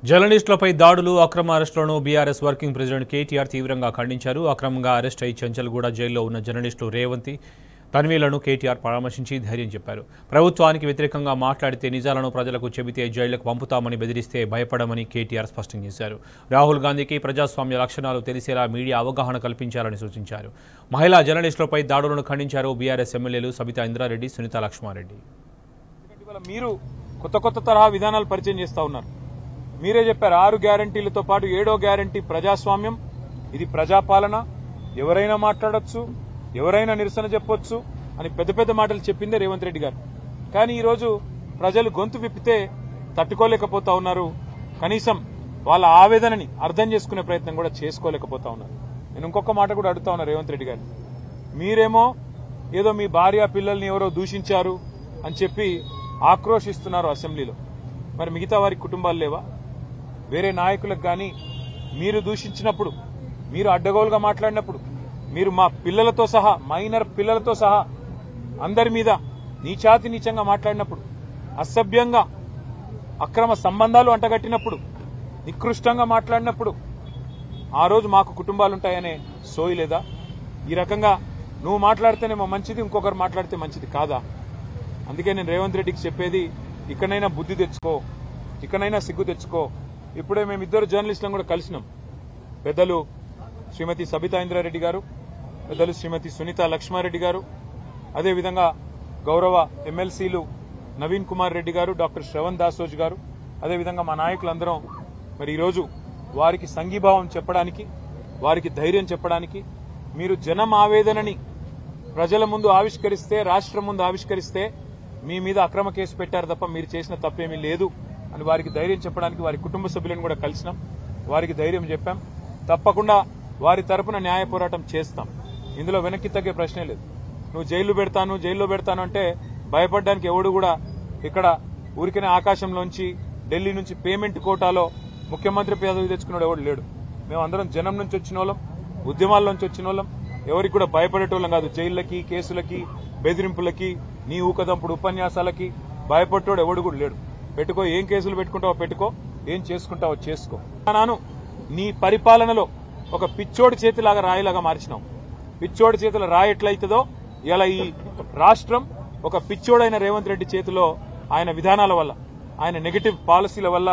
జర్నలిస్టులపై దాడులు, అక్రమ అరెస్టులను BRS working president KTR తీవ్రంగా ఖండించారు. అక్రమంగా అరెస్ట్ అయి చెంచల్గూడ జైల్లో ఉన్న జర్నలిస్టులు రేవంతి, తన్వీలను కేటీఆర్ పరామర్శించి ధైర్యం చెప్పారు. ప్రభుత్వానికి వ్యతిరేకంగా మాట్లాడితే నిజాలను ప్రజలకు చెబితే జైళ్లకు పంపుతామని బెదిరిస్తే భయపడమని కేటీఆర్ స్పష్టం చేశారు. రాహుల్ గాంధీకి ప్రజాస్వామ్య లక్షణాలు తెలిసేలా మీడియా అవగాహన కల్పించాలని సూచించారు. మహిళా జర్నలిస్టులపై దాడులను ఖండించారు బీఆర్ఎస్ ఎమ్మెల్యేలు సబితా ఇంద్రారెడ్డి, సునీత లక్ష్మారెడ్డి. మీరు కొత్త తరహా విధానాలు పరిచయం చేస్తా ఉన్నారు. మీరే చెప్పారు 6 గ్యారంటీలతో పాటు 7వ గ్యారంటీ ప్రజాస్వామ్యం, ఇది ప్రజాపాలన, ఎవరైనా మాట్లాడొచ్చు, ఎవరైనా నిరసన చెప్పొచ్చు అని పెద్ద మాటలు చెప్పిందే రేవంత్ రెడ్డి గారు. కానీ ఈరోజు ప్రజలు గొంతు విప్పితే తట్టుకోలేకపోతా ఉన్నారు. కనీసం వాళ్ళ ఆవేదనని అర్థం చేసుకునే ప్రయత్నం కూడా చేసుకోలేకపోతా ఉన్నారు. నేను ఇంకొక మాట కూడా అడుగుతా ఉన్నా రేవంత్ రెడ్డి గారు, మీరేమో ఏదో మీ భార్య పిల్లల్ని ఎవరో దూషించారు అని చెప్పి ఆక్రోశిస్తున్నారు అసెంబ్లీలో. మరి మిగతా వారి కుటుంబాలు లేవా? వేరే నాయకులకు కానీ మీరు దూషించినప్పుడు, మీరు అడ్డగోలుగా మాట్లాడినప్పుడు, మీరు మా పిల్లలతో సహా, మైనర్ పిల్లలతో సహా అందరి మీద నీచాతినీచంగా మాట్లాడినప్పుడు, అసభ్యంగా అక్రమ సంబంధాలు అంటగట్టినప్పుడు, నికృష్టంగా మాట్లాడినప్పుడు ఆ రోజు మాకు కుటుంబాలుంటాయనే సోయి లేదా? ఈ రకంగా నువ్వు మాట్లాడితేనేమో మంచిది, ఇంకొకరు మాట్లాడితే మంచిది కాదా? అందుకే నేను రేవంత్ రెడ్డికి చెప్పేది, ఇకనైనా బుద్ధి తెచ్చుకో, ఇకనైనా సిగ్గు తెచ్చుకో. ఇప్పుడే మేమిద్దరు జర్నలిస్టులను కూడా కలిసినాం. పెద్దలు శ్రీమతి సబితా ఇంద్రారెడ్డి గారు, పెద్దలు శ్రీమతి సునీత లక్ష్మారెడ్డి గారు, అదేవిధంగా గౌరవ ఎమ్మెల్సీలు నవీన్ కుమార్ రెడ్డి గారు, డాక్టర్ శ్రవణ్ దాసోజ్ గారు, అదేవిధంగా మా నాయకులందరం మరి ఈరోజు వారికి సంఘీభావం చెప్పడానికి, వారికి ధైర్యం చెప్పడానికి, మీరు జనం ఆవేదనని ప్రజల ముందు ఆవిష్కరిస్తే, రాష్ట్రం ముందు ఆవిష్కరిస్తే మీ మీద అక్రమ కేసు పెట్టారు తప్ప మీరు చేసిన తప్పేమీ లేదు అని వారికి ధైర్యం చెప్పడానికి వారి కుటుంబ సభ్యులను కూడా కలిసినాం. వారికి ధైర్యం చెప్పాం. తప్పకుండా వారి తరపున న్యాయ పోరాటం చేస్తాం. ఇందులో వెనక్కి తగ్గే ప్రశ్నే లేదు. నువ్వు జైల్లో పెడతాను అంటే భయపడడానికి ఎవడు కూడా ఇక్కడ ఊరికనే ఆకాశంలోంచి, ఢిల్లీ నుంచి పేమెంట్ కోటాలో ముఖ్యమంత్రి పదవి తెచ్చుకున్నాడు ఎవడు లేడు. మేమందరం జనం నుంచి వచ్చిన వాళ్ళం, ఉద్యమాల్లోంచి వచ్చిన వాళ్ళం, ఎవరికి కూడా భయపడేటోళ్ళం కాదు. జైళ్లకి, కేసులకి, బెదిరింపులకి, నీ ఊకదంపుడు ఉపన్యాసాలకి భయపడేటోడు ఎవడు కూడా లేడు. పెట్టుకో, ఏం కేసులు పెట్టుకుంటావో పెట్టుకో, ఏం చేసుకుంటావో చేసుకో. నాను నీ పరిపాలనలో ఒక పిచ్చోడి చేతిలాగా రాయిలాగా మార్చినావు. పిచ్చోడి చేతుల రాయి ఎట్లయితుందో ఇలా ఈ రాష్ట్రం ఒక పిచ్చోడైన రేవంత్ రెడ్డి చేతిలో, ఆయన విధానాల వల్ల, ఆయన నెగటివ్ పాలసీల వల్ల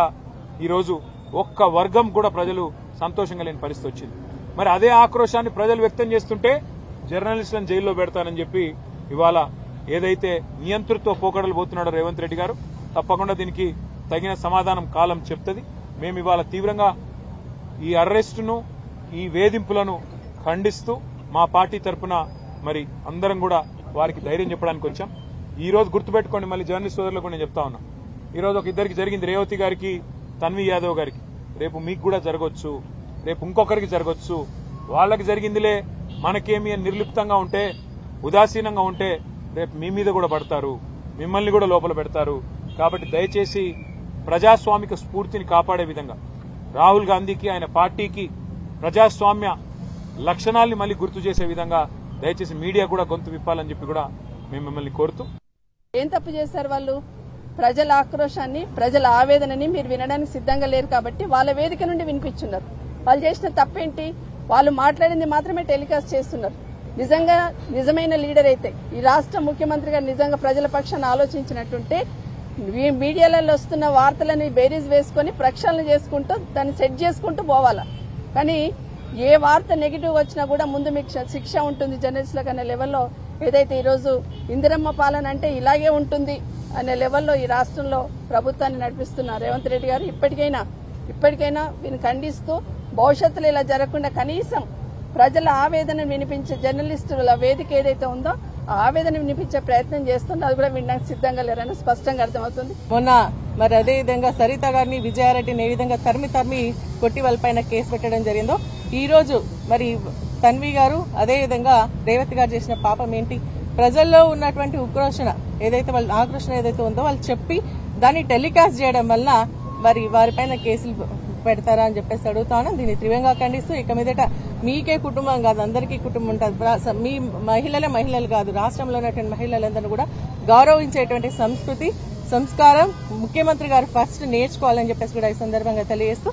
ఈరోజు ఒక్క వర్గం కూడా ప్రజలు సంతోషంగా లేని పరిస్థితి వచ్చింది. మరి అదే ఆక్రోశాన్ని ప్రజలు వ్యక్తం చేస్తుంటే జర్నలిస్టులను జైల్లో పెడతానని చెప్పి ఇవాళ ఏదైతే నియంతృత్వ పోకడలు పోతున్నాడో రేవంత్ రెడ్డి గారు, తప్పకుండా దీనికి తగిన సమాధానం కాలం చెప్తుంది. మేము ఇవాళ తీవ్రంగా ఈ అరెస్టును, ఈ వేధింపులను ఖండిస్తూ మా పార్టీ తరఫున మరి అందరం కూడా వారికి ధైర్యం చెప్పడానికి వచ్చాం. ఈ రోజు గుర్తుపెట్టుకోండి, మళ్ళీ జర్నలిస్ట్ సోదరులకు నేను చెప్తా ఉన్నా, ఈ రోజు ఒక ఇద్దరికి జరిగింది, రేవతి గారికి, తన్వి యాదవ్ గారికి. రేపు మీకు కూడా జరగొచ్చు, రేపు ఇంకొకరికి జరగొచ్చు. వాళ్ళకి జరిగిందిలే, మనకేమి అని నిర్లిప్తంగా ఉంటే, ఉదాసీనంగా ఉంటే రేపు మీ మీద కూడా పడతారు, మిమ్మల్ని కూడా లోపల పెడతారు. కాబట్టి దయచేసి ప్రజాస్వామిక స్ఫూర్తిని కాపాడే విధంగా, రాహుల్ గాంధీకి, ఆయన పార్టీకి ప్రజాస్వామ్య లక్షణాల్ని మళ్ళీ గుర్తు చేసే విధంగా దయచేసి మీడియా కూడా గొంతు విప్పాలని చెప్పి కూడా మేము మిమ్మల్ని కోరుతూ. ఏం తప్పు చేశారు వాళ్ళు? ప్రజల ఆక్రోశాన్ని, ప్రజల ఆవేదనని మీరు వినడానికి సిద్ధంగా లేరు కాబట్టి వాళ్ళ వేదిక నుండి వినిపించున్నారు. వాళ్ళు చేసిన తప్పేంటి? వాళ్ళు మాట్లాడింది మాత్రమే టెలికాస్ట్ చేస్తున్నారు. నిజంగా నిజమైన లీడర్ అయితే, ఈ రాష్ట్ర ముఖ్యమంత్రి గారు నిజంగా ప్రజల పక్షాన్ని ఆలోచించినట్టుంటే మీడియాలలో వస్తున్న వార్తలని బేరీజ్ వేసుకుని ప్రక్షాళన చేసుకుంటూ దాన్ని సెట్ చేసుకుంటూ పోవాలా. కానీ ఏ వార్త నెగిటివ్ వచ్చినా కూడా ముందు మీకు శిక్ష ఉంటుంది జర్నలిస్టులకు అనే లెవెల్లో, ఏదైతే ఈరోజు ఇందిరమ్మ పాలన అంటే ఇలాగే ఉంటుంది అనే లెవెల్లో ఈ రాష్ట్రంలో ప్రభుత్వాన్ని నడిపిస్తున్నారు రేవంత్ రెడ్డి గారు. ఇప్పటికైనా వీరిని ఖండిస్తూ భవిష్యత్తులో ఇలా జరగకుండా కనీసం ప్రజల ఆవేదన వినిపించే జర్నలిస్టుల వేదిక ఏదైతే ఉందో ఆ ఆవేదన వినిపించే ప్రయత్నం చేస్తుందో అది కూడా వినడానికి సిద్ధంగా లేరని స్పష్టంగా అర్థమవుతుంది. మొన్న మరి అదే విధంగా సరిత గారిని, విజయారెడ్డిని ఏ విధంగా తరిమి కొట్టి వాళ్ళపైన కేసు పెట్టడం జరిగిందో, ఈ రోజు మరి తన్వి గారు అదే విధంగా రేవతి గారు చేసిన పాపం ఏంటి? ప్రజల్లో ఉన్నటువంటి ఉక్రోషణ ఏదైతే, వాళ్ళ ఆక్రోషణ ఏదైతే ఉందో వాళ్ళు చెప్పి దాన్ని టెలికాస్ట్ చేయడం వల్ల మరి వారిపైన కేసులు పెడతారా అని చెప్పేసి అడుగుతాను. దీన్ని తీవ్రంగా ఖండిస్తూ, ఇక మీదట మీకే కుటుంబం కాదు, అందరికీ కుటుంబం ఉంటుంది. మీ మహిళలు కాదు, రాష్ట్రంలో ఉన్నటువంటి మహిళలందరూ కూడా గౌరవించేటువంటి సంస్కృతి, సంస్కారం ముఖ్యమంత్రి గారు ఫస్ట్ నేర్చుకోవాలని చెప్పేసి కూడా ఈ సందర్భంగా తెలియజేస్తూ